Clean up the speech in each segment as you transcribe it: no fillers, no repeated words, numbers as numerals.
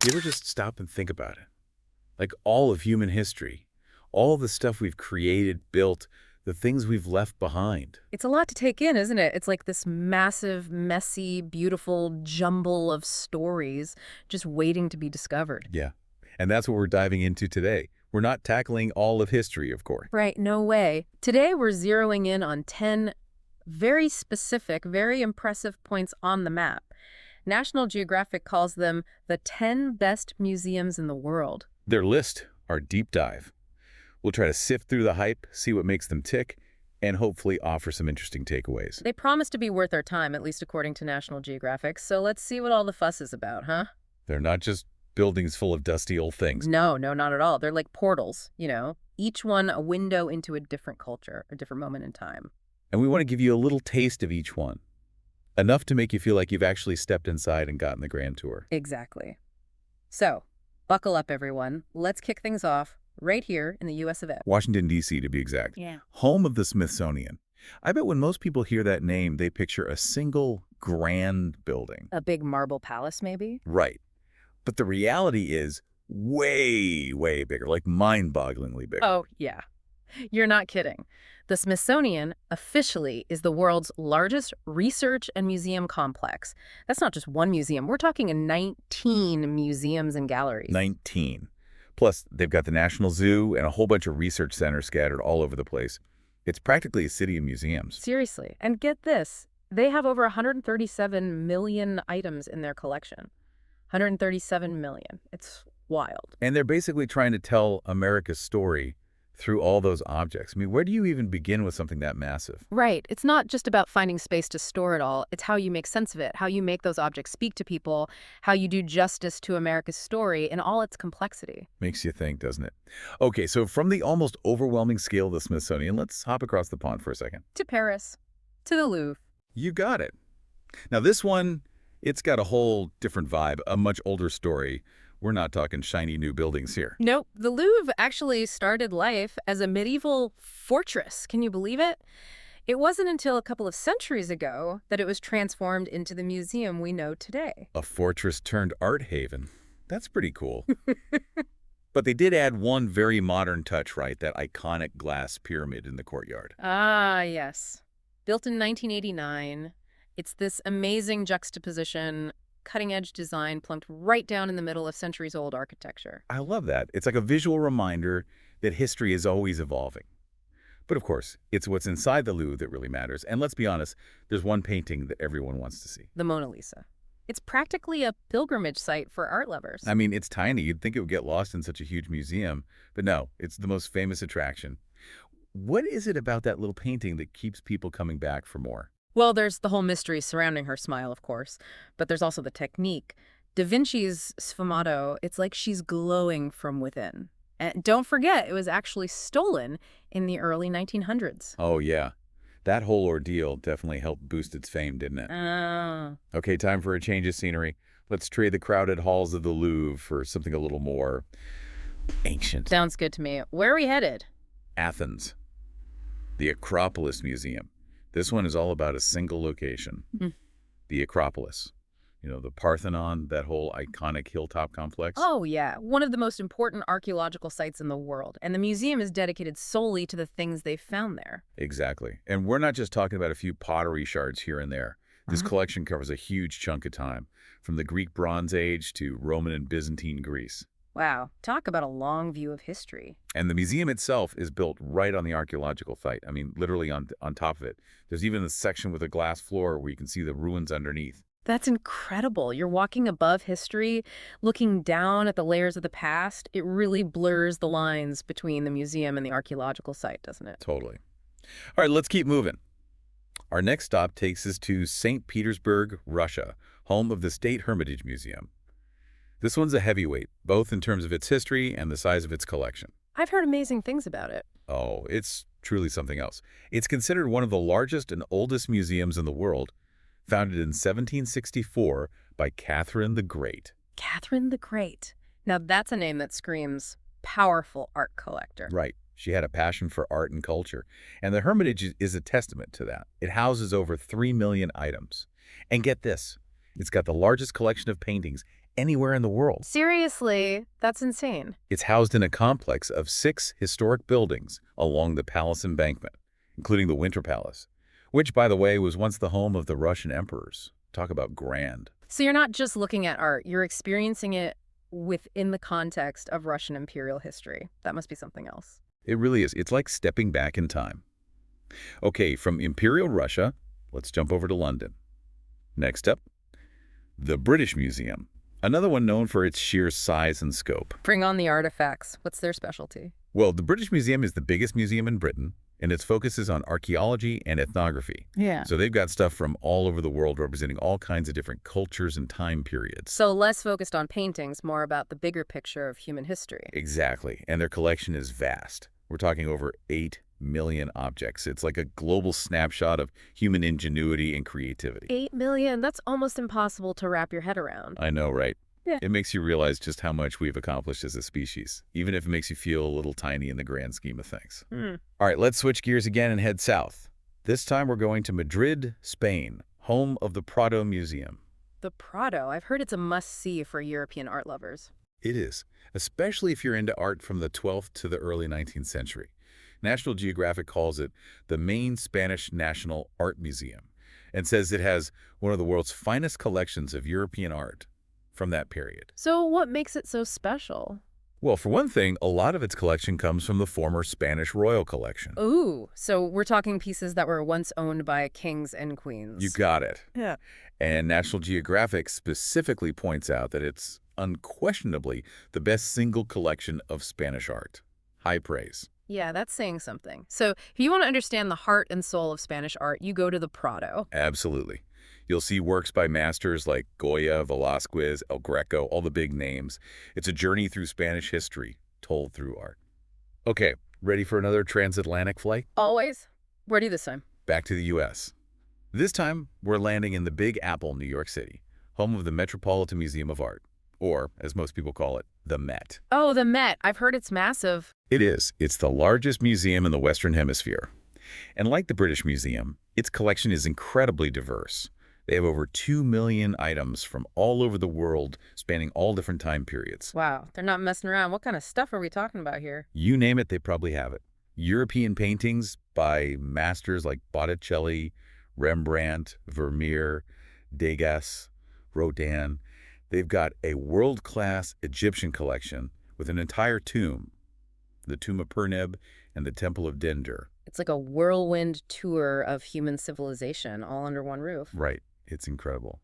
you ever just stop and think about it? Like all of human history, all the stuff we've created, built, the things we've left behind. It's a lot to take in, isn't it? It's like this massive, messy, beautiful jumble of stories just waiting to be discovered. Yeah. And that's what we're diving into today. We're not tackling all of history, of course. Right, no way. Today we're zeroing in on 10 very specific, very impressive points on the map. National Geographic calls them the 10 best museums in the world. Their list, our deep dive. We'll try to sift through the hype, see what makes them tick, and hopefully offer some interesting takeaways. They promise to be worth our time, at least according to National Geographic, so let's see what all the fuss is about, huh? They're not just buildings full of dusty old things. No, not at all. They're like portals, each one a window into a different culture, a different moment in time. And we want to give you a little taste of each one. Enough to make you feel like you've actually stepped inside and gotten the grand tour. Exactly. So, buckle up, everyone. Let's kick things off right here in the U.S. of A. Washington, D.C. to be exact. Yeah. Home of the Smithsonian. I bet when most people hear that name, they picture a single grand building. A big marble palace, maybe? Right. But the reality is way, way bigger, like mind-bogglingly bigger. Oh, yeah. You're not kidding. The Smithsonian officially is the world's largest research and museum complex. That's not just one museum. We're talking 19 museums and galleries. 19. Plus, they've got the National Zoo and a whole bunch of research centers scattered all over the place. It's practically a city of museums. Seriously. And get this, they have over 137 million items in their collection. 137 million. It's wild. And they're basically trying to tell America's story through all those objects. I mean, where do you even begin with something that massive? Right. It's not just about finding space to store it all. It's how you make sense of it, how you make those objects speak to people, how you do justice to America's story in all its complexity. Makes you think, doesn't it? Okay, so from the almost overwhelming scale of the Smithsonian, let's hop across the pond for a second. To Paris, to the Louvre. You got it. Now this one, it's got a whole different vibe, a much older story. We're not talking shiny new buildings here. Nope. The Louvre actually started life as a medieval fortress. Can you believe it? It wasn't until a couple of centuries ago that it was transformed into the museum we know today. A fortress turned art haven. That's pretty cool. But they did add one very modern touch, right? That iconic glass pyramid in the courtyard. Ah, yes. Built in 1989, it's this amazing juxtaposition, cutting-edge design plunked right down in the middle of centuries-old architecture. I love that. It's like a visual reminder that history is always evolving. But of course, it's what's inside the Louvre that really matters. And let's be honest, there's one painting that everyone wants to see. The Mona Lisa. It's practically a pilgrimage site for art lovers. I mean, it's tiny. You'd think it would get lost in such a huge museum. But no, it's the most famous attraction. What is it about that little painting that keeps people coming back for more? Well, there's the whole mystery surrounding her smile, of course, but there's also the technique. Da Vinci's sfumato, it's like she's glowing from within. And don't forget, it was actually stolen in the early 1900s. Oh, yeah. That whole ordeal definitely helped boost its fame, didn't it? Okay, time for a change of scenery. Let's trade the crowded halls of the Louvre for something a little more ancient. Sounds good to me. Where are we headed? Athens. The Acropolis Museum. This one is all about a single location. The Acropolis. You know, the Parthenon, that whole iconic hilltop complex. Oh, yeah. One of the most important archaeological sites in the world. And the museum is dedicated solely to the things they found there. Exactly. And we're not just talking about a few pottery shards here and there. This collection covers a huge chunk of time, from the Greek Bronze Age to Roman and Byzantine Greece. Wow. Talk about a long view of history. And the museum itself is built right on the archaeological site. I mean, literally on top of it. There's even a section with a glass floor where you can see the ruins underneath. That's incredible. You're walking above history, looking down at the layers of the past. It really blurs the lines between the museum and the archaeological site, doesn't it? Totally. All right, let's keep moving. Our next stop takes us to St. Petersburg, Russia, home of the State Hermitage Museum. This one's a heavyweight, both in terms of its history and the size of its collection. I've heard amazing things about it. Oh, it's truly something else. It's considered one of the largest and oldest museums in the world, founded in 1764 by Catherine the Great. Catherine the Great. Now that's a name that screams powerful art collector. Right. She had a passion for art and culture, and the Hermitage is a testament to that. It houses over 3 million items. And get this, it's got the largest collection of paintings anywhere in the world. Seriously, that's insane. It's housed in a complex of 6 historic buildings along the palace embankment, including the Winter Palace, which, by the way, was once the home of the Russian emperors. Talk about grand. So you're not just looking at art, you're experiencing it within the context of Russian imperial history. That must be something else. It really is. It's like stepping back in time. Okay, from Imperial Russia, let's jump over to London. Next up, the British Museum, another one known for its sheer size and scope. Bring on the artifacts. What's their specialty? Well, the British Museum is the biggest museum in Britain, and its focus is on archaeology and ethnography. Yeah. So they've got stuff from all over the world representing all kinds of different cultures and time periods. So less focused on paintings, more about the bigger picture of human history. Exactly. And their collection is vast. We're talking over 8 million objects. It's like a global snapshot of human ingenuity and creativity. 8 million? That's almost impossible to wrap your head around. I know, right? Yeah. It makes you realize just how much we've accomplished as a species, even if it makes you feel a little tiny in the grand scheme of things. All right, let's switch gears again and head south. This time we're going to Madrid, Spain, home of the Prado Museum. The Prado, I've heard it's a must-see for European art lovers. It is, especially if you're into art from the 12th to the early 19th century. National Geographic calls it the main Spanish national art museum and says it has one of the world's finest collections of European art from that period. So what makes it so special? Well, for one thing, a lot of its collection comes from the former Spanish royal collection. Ooh, so we're talking pieces that were once owned by kings and queens. You got it. Yeah. And National Geographic specifically points out that it's unquestionably the best single collection of Spanish art. High praise. Yeah, that's saying something. So if you want to understand the heart and soul of Spanish art, you go to the Prado. Absolutely. You'll see works by masters like Goya, Velázquez, El Greco, all the big names. It's a journey through Spanish history, told through art. Okay, ready for another transatlantic flight? Always. Where do this time? Back to the U.S. This time, we're landing in the Big Apple, New York City, home of the Metropolitan Museum of Art, or, as most people call it, the Met. Oh, the Met. I've heard it's massive. It is. It's the largest museum in the Western Hemisphere. And like the British Museum, its collection is incredibly diverse. They have over 2 million items from all over the world, spanning all different time periods. Wow, they're not messing around. What kind of stuff are we talking about here? You name it, they probably have it. European paintings by masters like Botticelli, Rembrandt, Vermeer, Degas, Rodin. They've got a world-class Egyptian collection with an entire tomb, the Tomb of Perneb and the Temple of Dendur. It's like a whirlwind tour of human civilization all under one roof. Right. It's incredible.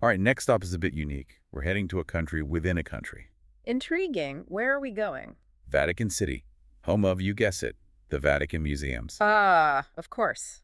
All right, next stop is a bit unique. We're heading to a country within a country. Intriguing. Where are we going? Vatican City, home of, you guess it, the Vatican Museums. Ah, of course.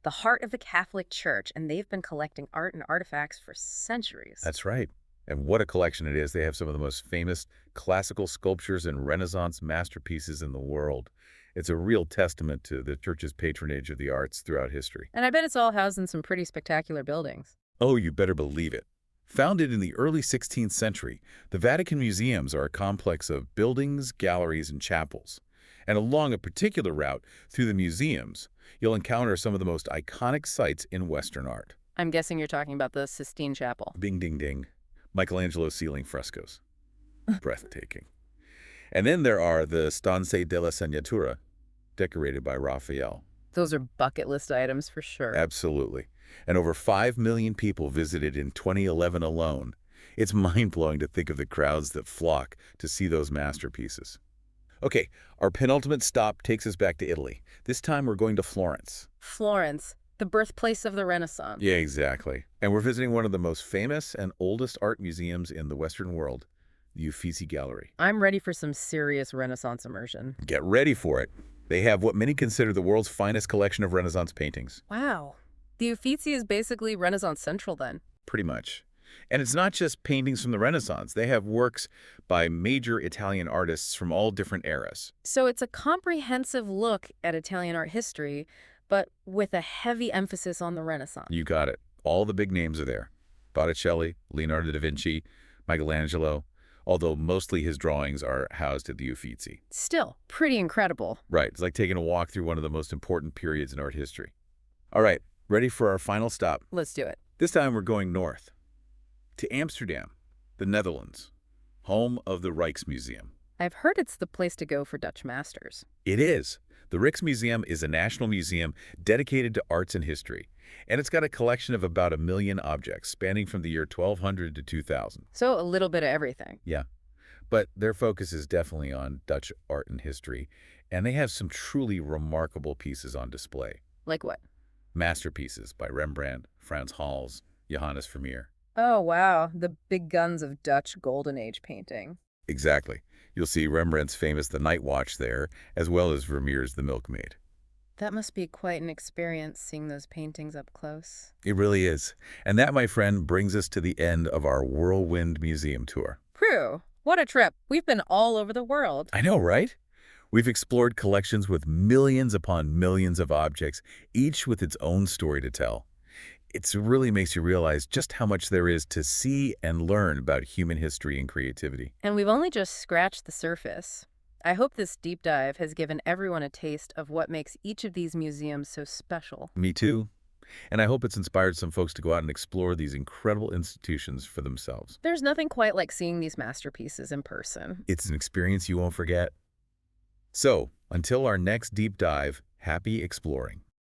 The heart of the Catholic Church, and they've been collecting art and artifacts for centuries. That's right. And what a collection it is. They have some of the most famous classical sculptures and Renaissance masterpieces in the world. It's a real testament to the Church's patronage of the arts throughout history. And I bet it's all housed in some pretty spectacular buildings. Oh, you better believe it. Founded in the early 16th century, the Vatican Museums are a complex of buildings, galleries, and chapels. And along a particular route through the museums, you'll encounter some of the most iconic sites in Western art. I'm guessing you're talking about the Sistine Chapel. Bing, ding, ding. Michelangelo's ceiling frescoes. Breathtaking. And then there are the Stanze della Segnatura, decorated by Raphael. Those are bucket list items for sure. Absolutely. And over 5 million people visited in 2011 alone. It's mind-blowing to think of the crowds that flock to see those masterpieces. Okay, our penultimate stop takes us back to Italy. This time we're going to Florence. Florence, the birthplace of the Renaissance. Yeah, exactly. And we're visiting one of the most famous and oldest art museums in the Western world, the Uffizi Gallery. I'm ready for some serious Renaissance immersion. Get ready for it. They have what many consider the world's finest collection of Renaissance paintings. Wow. The Uffizi is basically Renaissance Central then. Pretty much. And it's not just paintings from the Renaissance. They have works by major Italian artists from all different eras. So it's a comprehensive look at Italian art history, but with a heavy emphasis on the Renaissance. You got it. All the big names are there. Botticelli, Leonardo da Vinci, Michelangelo, although mostly his drawings are housed at the Uffizi. Still, pretty incredible. Right. It's like taking a walk through one of the most important periods in art history. All right. Ready for our final stop? Let's do it. This time we're going north to Amsterdam, The Netherlands, home of the Rijksmuseum. I've heard it's the place to go for Dutch masters. It is. The Rijksmuseum is a national museum dedicated to arts and history, and it's got a collection of about 1 million objects spanning from the year 1200 to 2000. So a little bit of everything. Yeah, but their focus is definitely on Dutch art and history, and they have some truly remarkable pieces on display. Like what? Masterpieces by Rembrandt, Frans Hals, Johannes Vermeer. Oh, wow. The big guns of Dutch Golden Age painting. Exactly. You'll see Rembrandt's famous The Night Watch there, as well as Vermeer's The Milkmaid. That must be quite an experience seeing those paintings up close. It really is. And that, my friend, brings us to the end of our Whirlwind Museum tour. Prue, what a trip. We've been all over the world. I know, right? We've explored collections with millions upon millions of objects, each with its own story to tell. It really makes you realize just how much there is to see and learn about human history and creativity. And we've only just scratched the surface. I hope this deep dive has given everyone a taste of what makes each of these museums so special. Me too. And I hope it's inspired some folks to go out and explore these incredible institutions for themselves. There's nothing quite like seeing these masterpieces in person. It's an experience you won't forget. So, until our next deep dive, happy exploring.